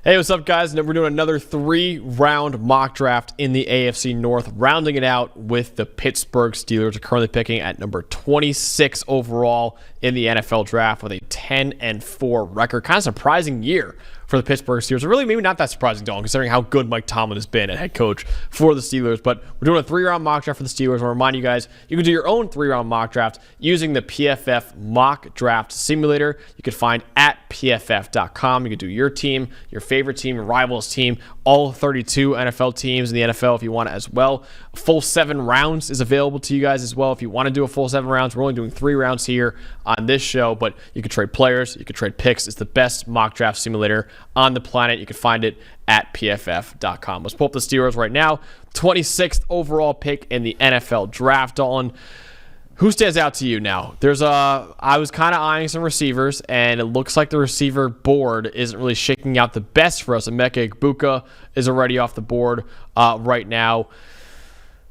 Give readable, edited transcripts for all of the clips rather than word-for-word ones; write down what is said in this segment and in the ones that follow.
Hey, what's up, guys? We're doing another 3-round mock draft in the AFC North, rounding it out with the Pittsburgh Steelers. Are currently picking at number 26 overall in the NFL draft with a 10-4 record. Kind of surprising year for the Pittsburgh Steelers. Really, maybe not that surprising, Dalton, considering how good Mike Tomlin has been at head coach for the Steelers. But we're doing a 3-round mock draft for the Steelers. I'll remind you guys, you can do your own 3-round mock draft using the PFF Mock Draft Simulator. You can find at pff.com. You can do your team, your favorite team, your rivals team, all 32 NFL teams in the NFL if you want it as well. A full 7 rounds is available to you guys as well if you want to do a full 7 rounds. We're only doing 3 rounds here on this show, but you can trade players, you can trade picks. It's the best mock draft simulator on the planet. You can find it at pff.com. Let's pull up the Steelers right now. 26th overall pick in the NFL draft. Dalton, who stands out to you now? I was kind of eyeing some receivers, and it looks like the receiver board isn't really shaking out the best for us. Emeka Egbuka is already off the board right now.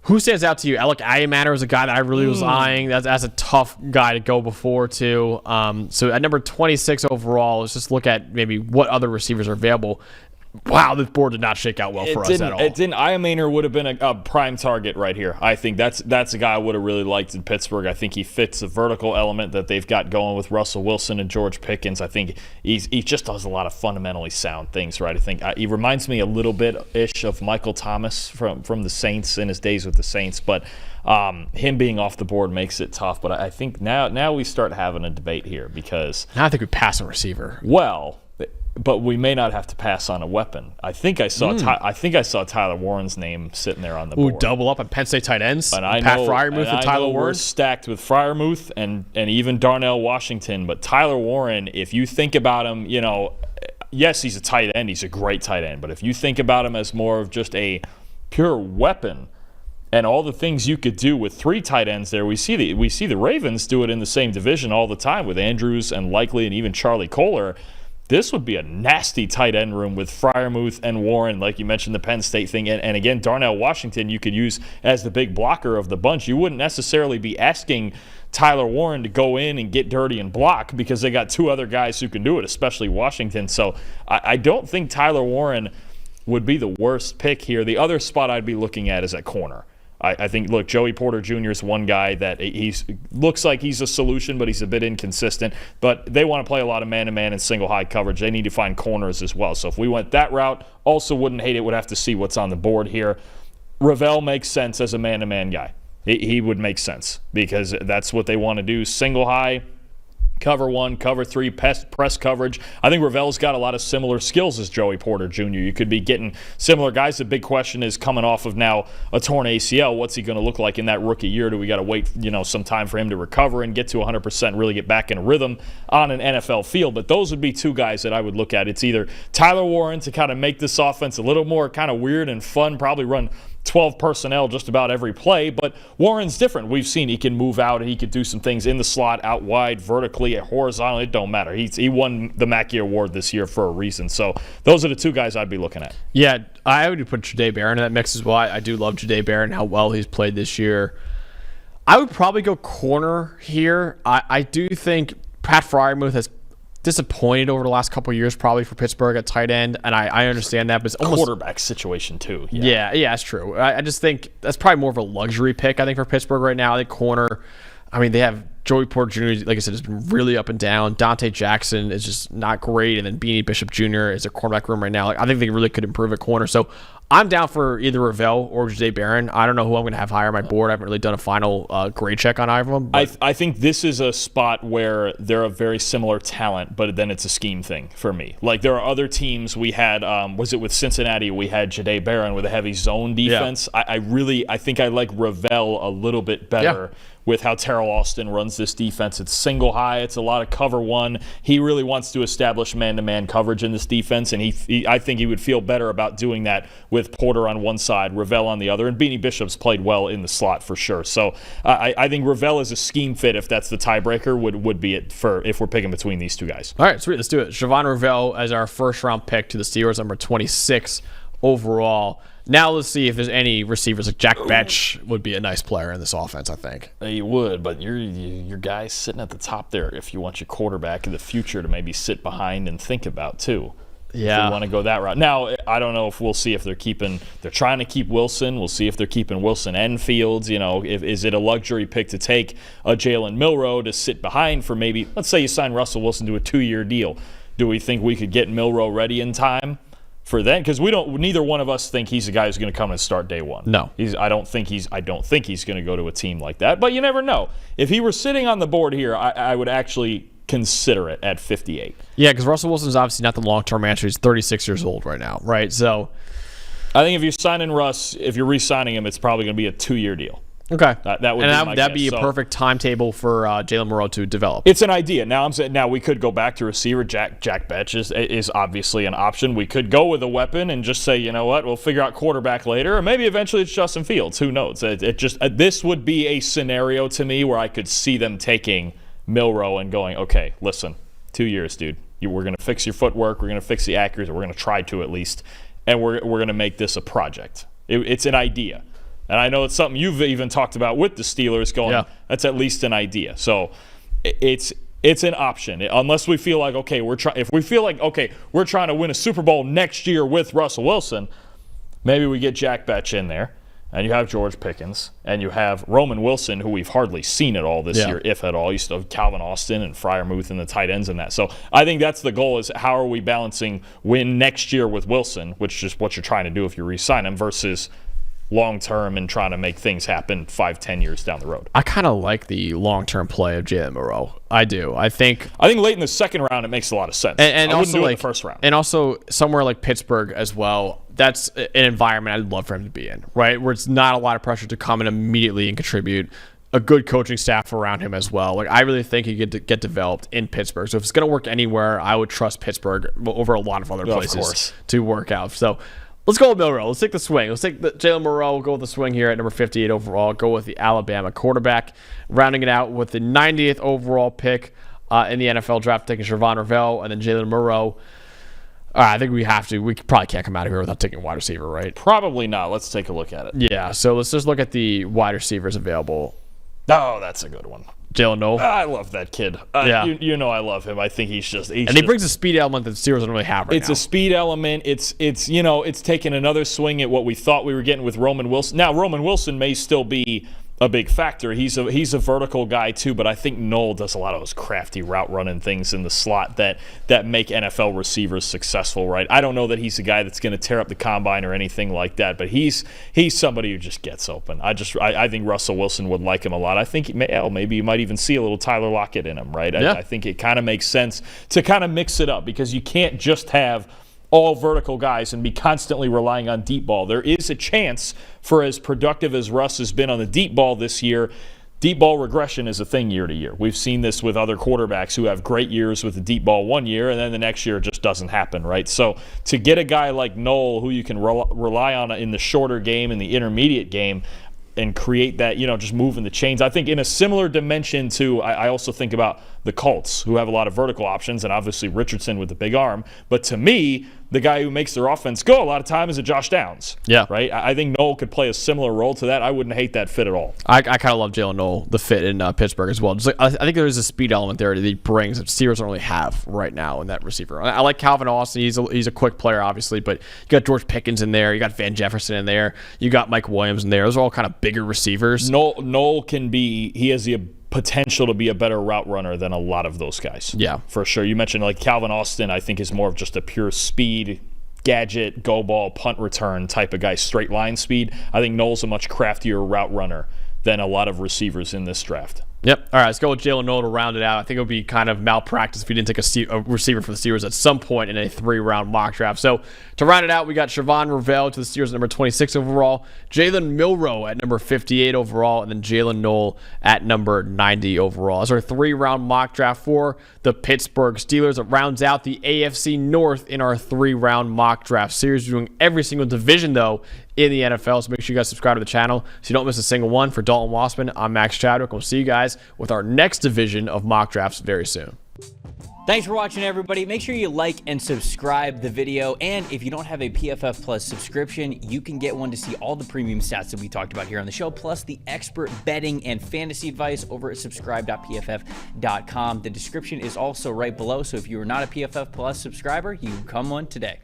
Who stands out to you? Alec Ayamatter is a guy that I really was eyeing. That's a tough guy to go before, too. So at number 26 overall, let's just look at maybe what other receivers are available. Wow, this board did not shake out well for us at all. It didn't. Ayamatter would have been a prime target right here. I think that's a guy I would have really liked in Pittsburgh. I think he fits the vertical element that they've got going with Russell Wilson and George Pickens. I think he just does a lot of fundamentally sound things, right? I think he reminds me a little bit-ish of Michael Thomas from the Saints in his days with the Saints, but him being off the board makes it tough. But I think now we start having a debate here because now I think we pass a receiver. Well, but we may not have to pass on a weapon. I think I saw Tyler Warren's name sitting there on the board. Double up at Penn State tight ends. And Pat Freiermuth and Tyler Warren. We're stacked with Freiermuth and even Darnell Washington. But Tyler Warren, if you think about him, yes, he's a tight end. He's a great tight end. But if you think about him as more of just a pure weapon and all the things you could do with 3 tight ends there, we see the Ravens do it in the same division all the time with Andrews and Likely and even Charlie Kolar. This would be a nasty tight end room with Freiermuth and Warren, like you mentioned, the Penn State thing. And again, Darnell Washington you could use as the big blocker of the bunch. You wouldn't necessarily be asking Tyler Warren to go in and get dirty and block because they got 2 other guys who can do it, especially Washington. So I don't think Tyler Warren would be the worst pick here. The other spot I'd be looking at is at corner. I think, look, Joey Porter Jr. is one guy that looks like he's a solution, but he's a bit inconsistent. But they want to play a lot of man-to-man and single high coverage. They need to find corners as well. So if we went that route, also wouldn't hate it. Would have to see what's on the board here. Ravel makes sense as a man-to-man guy. He would make sense because that's what they want to do. Single high, cover 1, cover 3, press coverage. I think Ravel's got a lot of similar skills as Joey Porter Jr. You could be getting similar guys. The big question is coming off of now a torn ACL. What's he going to look like in that rookie year? Do we got to wait, some time for him to recover and get to 100%, really get back in a rhythm on an NFL field? But those would be 2 guys that I would look at. It's either Tyler Warren to kind of make this offense a little more kind of weird and fun, probably run 12 personnel just about every play, but Warren's different. We've seen he can move out and he could do some things in the slot, out wide, vertically, horizontally. It don't matter. He won the Mackey Award this year for a reason. So those are the 2 guys I'd be looking at. Yeah, I would put Jahdae Barron in that mix as well. I do love Jahdae Barron, how well he's played this year. I would probably go corner here. I do think Pat Freiermuth has disappointed over the last couple of years probably for Pittsburgh at tight end, and I understand that, but it's almost quarterback situation too. Yeah, that's true. I just think that's probably more of a luxury pick, I think, for Pittsburgh right now. I think corner, they have Joey Porter Jr., like I said, has been really up and down. Dante Jackson is just not great, and then Beanie Bishop Jr. is a cornerback room right now. I think they really could improve at corner. So I'm down for either Ravel or Jahdae Barron. I don't know who I'm going to have higher on my board. I haven't really done a final grade check on either of them. I think this is a spot where they're a very similar talent, but then it's a scheme thing for me. Like there are other teams we had, was it with Cincinnati, we had Jahdae Barron with a heavy zone defense. Yeah. I think I like Ravel a little bit better. Yeah. With how Terrell Austin runs this defense. It's single high. It's a lot of cover 1. He really wants to establish man-to-man coverage in this defense, and I think he would feel better about doing that with Porter on one side, Ravel on the other, and Beanie Bishop's played well in the slot for sure. So I think Ravel is a scheme fit, if that's the tiebreaker, would be it for if we're picking between these 2 guys. All right, sweet. Let's do it. Javon Ravel as our first-round pick to the Steelers, number 26 overall. Now let's see if there's any receivers. Like Jack Betch would be a nice player in this offense, I think. He would, but your guy's sitting at the top there if you want your quarterback in the future to maybe sit behind and think about too. Yeah. If we want to go that route. Now, I don't know if we'll see if they're trying to keep Wilson. We'll see if they're keeping Wilson and Fields. Is it a luxury pick to take a Jalen Milroe to sit behind for maybe, let's say you sign Russell Wilson to a 2-year deal. Do we think we could get Milroe ready in time for then? Because neither one of us think he's the guy who's going to come and start day one. No. I don't think he's going to go to a team like that. But you never know. If he were sitting on the board here, I would actually consider it at 58. Yeah, because Russell Wilson is obviously not the long-term answer. He's 36 years old right now, right? So I think if you're signing Russ, if you're re-signing him, it's probably going to be a 2-year deal. Okay. That'd be a perfect timetable for Jalen Milroe to develop. It's an idea. Now we could go back to receiver. Jack Betch is obviously an option. We could go with a weapon and just say, you know what, we'll figure out quarterback later, or maybe eventually it's Justin Fields. Who knows? This would be a scenario to me where I could see them taking Milroe and going, okay, listen, 2 years, dude. We're going to fix your footwork. We're going to fix the accuracy. We're going to try to at least, and we're going to make this a project. It's an idea. And I know it's something you've even talked about with the Steelers going, That's at least an idea. So it's an option. Unless we feel like, if we feel like, we're trying to win a Super Bowl next year with Russell Wilson, maybe we get Jack Betch in there, and you have George Pickens, and you have Roman Wilson, who we've hardly seen at all this year, if at all. You still have Calvin Austin and Freiermuth and the tight ends and that. So I think that's the goal, is how are we balancing win next year with Wilson, which is what you're trying to do if you re-sign him, versus long-term and trying to make things happen 5-10 years down the road. I kind of like the long-term play of Jalen Milroe. I do. I think late in the second round it makes a lot of sense. And I also wouldn't do it in like the first round. And also somewhere like Pittsburgh as well. That's an environment I'd love for him to be in, right? Where it's not a lot of pressure to come in immediately and contribute. A good coaching staff around him as well. Like, I really think he could get developed in Pittsburgh. So if it's going to work anywhere, I would trust Pittsburgh over a lot of other places to work out. So let's go with Milroe. Let's take the swing. Let's take the Jalen Milroe. We'll go with the swing here at number 58 overall. Go with the Alabama quarterback. Rounding it out with the 90th overall pick in the NFL draft, taking Shavon Ravel and then Jalen Milroe. I think we have to. We probably can't come out of here without taking a wide receiver, right? Probably not. Let's take a look at it. Yeah, so let's just look at the wide receivers available. Oh, that's a good one. Jalen Noel. I love that kid. You know I love him. I think he's he brings a speed element that the Steelers don't really have right now. It's a speed element. It's taking another swing at what we thought we were getting with Roman Wilson. Now, Roman Wilson may still be a big factor. He's a vertical guy too, but I think Noel does a lot of those crafty route running things in the slot that make NFL receivers successful, right? I don't know that he's a guy that's going to tear up the combine or anything like that, but he's somebody who just gets open. I think Russell Wilson would like him a lot. I think maybe you might even see a little Tyler Lockett in him, right? Yeah. I think it kind of makes sense to kind of mix it up, because you can't just have all vertical guys and be constantly relying on deep ball. There is a chance, for as productive as Russ has been on the deep ball this year, deep ball regression is a thing year to year. We've seen this with other quarterbacks who have great years with the deep ball one year, and then the next year it just doesn't happen, right? So to get a guy like Noel, who you can rely on in the shorter game and the intermediate game, and create that, just moving the chains. I think in a similar dimension to, I also think about the Colts, who have a lot of vertical options, and obviously Richardson with the big arm. But to me, the guy who makes their offense go a lot of time is a Josh Downs. Yeah. Right? I think Noel could play a similar role to that. I wouldn't hate that fit at all. I kind of love Jalen Noel, the fit in Pittsburgh as well. I think there is a speed element there that he brings that Steelers don't really have right now in that receiver. I like Calvin Austin. He's a quick player, obviously, but you got George Pickens in there. You got Van Jefferson in there. You got Mike Williams in there. Those are all kind of bigger receivers. Noel he has the potential to be a better route runner than a lot of those guys. Yeah. For sure. You mentioned like Calvin Austin, I think is more of just a pure speed, gadget, go ball, punt return type of guy, straight line speed. I think Noel's a much craftier route runner than a lot of receivers in this draft. Yep. All right, let's go with Jalen Noel to round it out. I think it would be kind of malpractice if you didn't take a receiver for the Steelers at some point in a 3-round mock draft. So to round it out, we got Shavon Ravel to the Steelers at number 26 overall, Jalen Milroe at number 58 overall, and then Jalen Noel at number 90 overall. That's our 3-round mock draft for the Pittsburgh Steelers. It rounds out the AFC North in our 3-round mock draft series. We're doing every single division, though, in the NFL, so make sure you guys subscribe to the channel so you don't miss a single one. For Dalton Wasserman, I'm Max Chadwick. We'll see you guys with our next division of mock drafts very soon. Thanks for watching, everybody. Make sure you like and subscribe the video. And if you don't have a PFF Plus subscription, you can get one to see all the premium stats that we talked about here on the show, plus the expert betting and fantasy advice over at subscribe.pff.com. The description is also right below, so if you are not a PFF Plus subscriber, you can become one today.